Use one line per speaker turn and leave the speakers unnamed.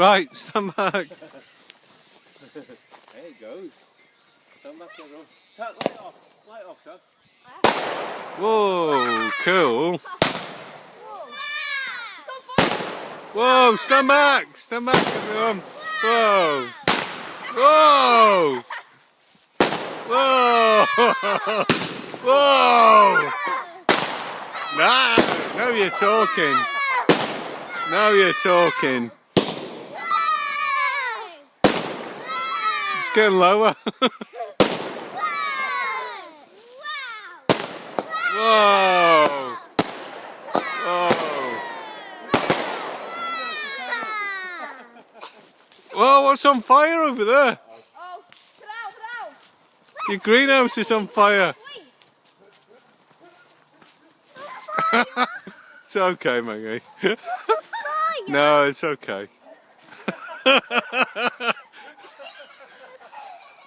Right, stand back.
There it goes. Stand back there, Ron. Light off, son.
Whoa, cool. Whoa, stand back, everyone. Whoa. Whoa. Whoa. Whoa. Now you're talking. Now you're talking. It's getting lower. Whoa. Whoa. Whoa, what's on fire over there?
Oh,
Your greenhouse is on fire. It's okay, Maggie. No, it's okay.